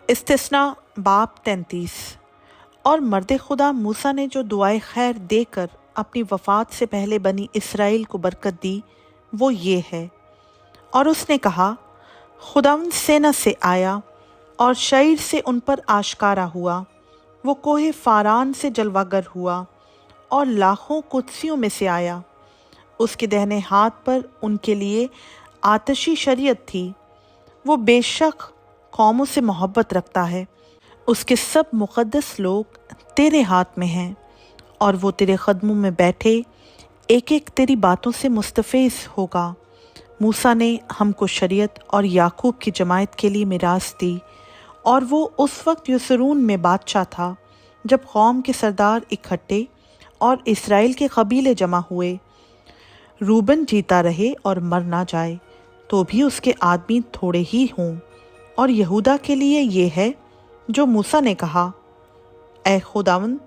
इस्तिस्ना बाब 33। और मर्द खुदा मूसा ने जो दुआए खैर देकर अपनी वफ़ात से पहले बनी इसराइल को बरकत दी वो ये है। और उसने कहा, खुदावंद सेना से आया और शईर से उन पर आशकारा हुआ। वो कोहे फारान से जलवागर हुआ और लाखों कुदसियों में से आया। उसके दाहिने हाथ पर उनके लिए आतशी शरीयत थी। वो बेशक कौमों से मोहब्बत रखता है। उसके सब मुक़द्दस लोग तेरे हाथ में हैं और वो तेरे कदमों में बैठे एक एक तेरी बातों से मुस्तफ़िज़ होगा। मूसा ने हमको शरीयत और याकूब की जमायत के लिए मिरास दी। और वो उस वक्त यसरून में बादशाह था जब कौम के सरदार इकट्ठे और इसराइल के कबीले जमा हुए। रूबन जीता रहे और मर ना जाए तो भी उसके आदमी थोड़े ही हों। और यहूदा के लिए ये है जो मूसा ने कहा, ऐ खुदावंद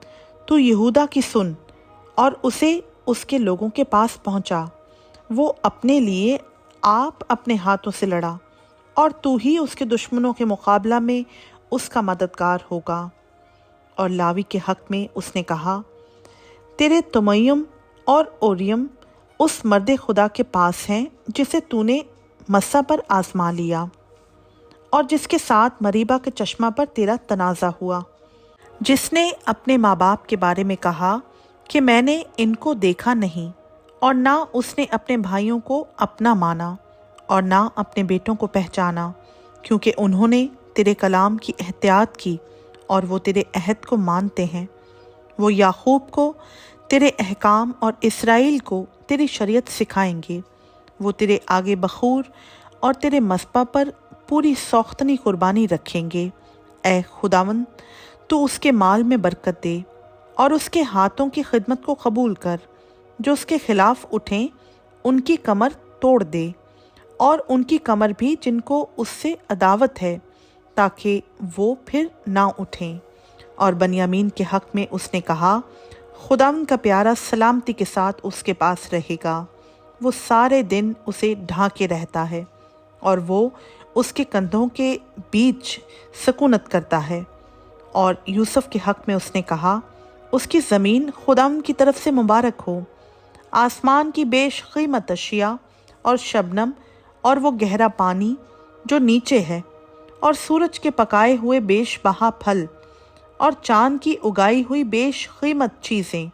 तू यहूदा की सुन और उसे उसके लोगों के पास पहुंचा। वो अपने लिए आप अपने हाथों से लड़ा और तू ही उसके दुश्मनों के मुकाबला में उसका मददगार होगा। और लावी के हक में उसने कहा, तेरे तुमय्यम और ओरियम उस मर्द खुदा के पास हैं जिसे तूने मस्सा पर आजमा लिया और जिसके साथ मरीबा के चश्मा पर तेरा तनाज़ा हुआ, जिसने अपने माँ बाप के बारे में कहा कि मैंने इनको देखा नहीं, और ना उसने अपने भाइयों को अपना माना और ना अपने बेटों को पहचाना, क्योंकि उन्होंने तेरे कलाम की एहतियात की और वो तेरे अहद को मानते हैं। वो याकूब को तेरे अहकाम और इसराइल को तेरी शरीयत सिखाएंगे। वो तेरे आगे बखूर और तेरे मस्बा पर पूरी सौख्तनी कुर्बानी रखेंगे। ऐ खुदावंद तू उसके माल में बरकत दे और उसके हाथों की खिदमत को कबूल कर। जो उसके खिलाफ उठें उनकी कमर तोड़ दे, और उनकी कमर भी जिनको उससे अदावत है, ताकि वो फिर ना उठें। और बनियामीन के हक में उसने कहा, खुदावंद का प्यारा सलामती के साथ उसके पास रहेगा। वो सारे दिन उसे ढांके रहता है और वो उसके कंधों के बीच सकूनत करता है। और यूसुफ के हक में उसने कहा, उसकी ज़मीन खुदावंद की तरफ से मुबारक हो। आसमान की बेशकीमत अशिया और शबनम और वो गहरा पानी जो नीचे है, और सूरज के पकाए हुए बेशबहा फल, और चाँद की उगाई हुई बेशकीमत चीज़ें,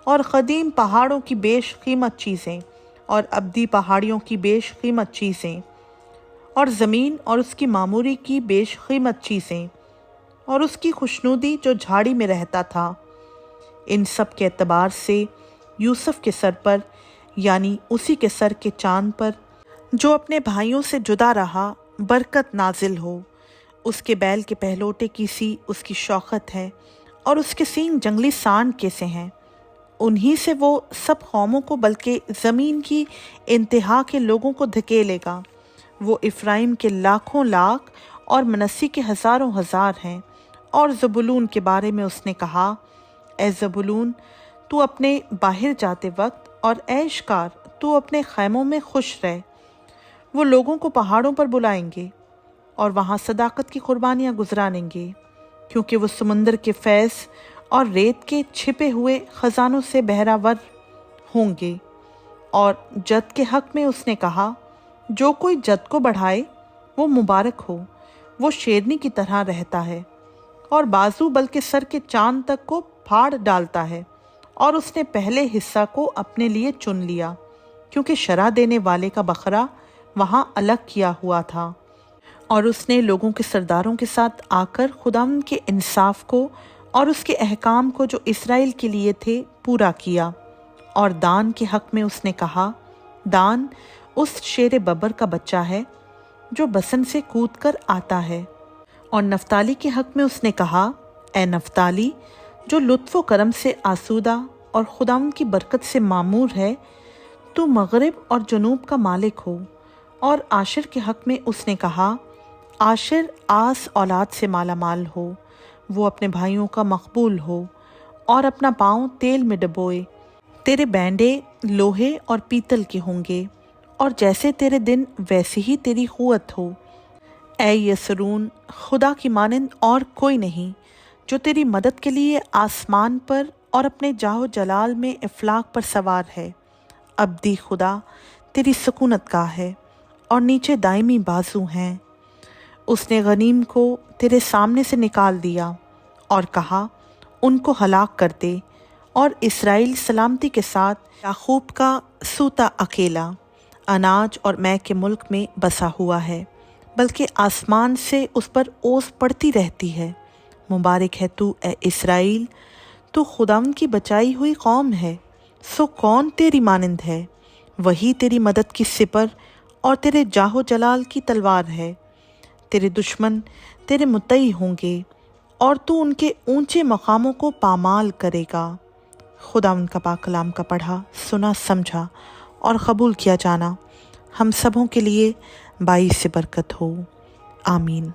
और क़दीम पहाड़ों की बेशकीमत चीज़ें, और अब्दी पहाड़ियों की बेशकीमत चीज़ें, और ज़मीन और उसकी मामूरी की बेशकीमत चीज़ें, और उसकी खुशनुदी जो झाड़ी में रहता था। इन सब के एतबार से यूसुफ के सर पर, यानी उसी के सर के चाँद पर जो अपने भाइयों से जुदा रहा, बरकत नाजिल हो। उसके बैल के पहलोटे की सी उसकी शौकत है और उसके सींग जंगली सांड के से हैं। उन्हीं से वो सब कौमों को, बल्कि ज़मीन की इंतहा के लोगों को धकेलेगा। वो इफ़्राइम के लाखों लाख और मनस्सी के हज़ारों हज़ार हैं। और ज़बूलून के बारे में उसने कहा, ए ज़बूलून तू अपने बाहर जाते वक्त, और ए शिकार तू अपने खैमों में खुश रह। वो लोगों को पहाड़ों पर बुलाएंगे और वहाँ सदाकत की कुर्बानियाँ गुजरानेंगे, क्योंकि वो समुंदर के फैज़ और रेत के छिपे हुए ख़जानों से बहरावर होंगे। और जद के हक में उसने कहा, जो कोई जद को बढ़ाए वो मुबारक हो। वो शेरनी की तरह रहता है और बाजू बल्कि सर के चांद तक को फाड़ डालता है। और उसने पहले हिस्सा को अपने लिए चुन लिया, क्योंकि शरा देने वाले का बकरा वहाँ अलग किया हुआ था। और उसने लोगों के सरदारों के साथ आकर खुदावंद के इंसाफ को और उसके अहकाम को जो इसराइल के लिए थे पूरा किया। और दान के हक में उसने कहा, दान उस शेर बबर का बच्चा है जो बसन से कूद कर आता है। और नफ्ताली के हक में उसने कहा, ए नफ्ताली जो लुत्फ़ व करम से आसूदा और खुदावंद की बरकत से मामूर है, तू मगरिब और जनूब का मालिक हो। और आशिर के हक में उसने कहा, आशिर आस औलाद से माला माल हो। वो अपने भाइयों का मकबूल हो और अपना पाँव तेल में डबोए। तेरे बैंडे लोहे और पीतल के होंगे, और जैसे तेरे दिन वैसे ही तेरी क़ुव्वत हो। اے یسرون، خدا کی مانند اور کوئی نہیں جو تیری مدد کے لیے آسمان پر اور اپنے جاہ و جلال میں افلاک پر سوار ہے۔ ابدی خدا تیری سکونت گاہ ہے اور نیچے دائمی بازو ہیں۔ اس نے غنیم کو تیرے سامنے سے نکال دیا اور کہا ان کو ہلاک کر دے، اور اسرائیل سلامتی کے ساتھ یعقوب کا سوتا اکیلا اناج اور مے کے ملک میں بسا ہوا ہے، بلکہ آسمان سے اس پر اوس پڑتی رہتی ہے۔ مبارک ہے تو اے اسرائیل، تو خداوند کی بچائی ہوئی قوم ہے۔ سو کون تیری مانند ہے؟ وہی تیری مدد کی سپر اور تیرے جاہ و جلال کی تلوار ہے۔ تیرے دشمن تیرے متئی ہوں گے اور تو ان کے اونچے مقاموں کو پامال کرے گا۔ خداوند کا پاک کلام کا پڑھا، سنا، سمجھا اور قبول کیا جانا ہم سبوں کے لیے باعث برکت ہو۔ آمین۔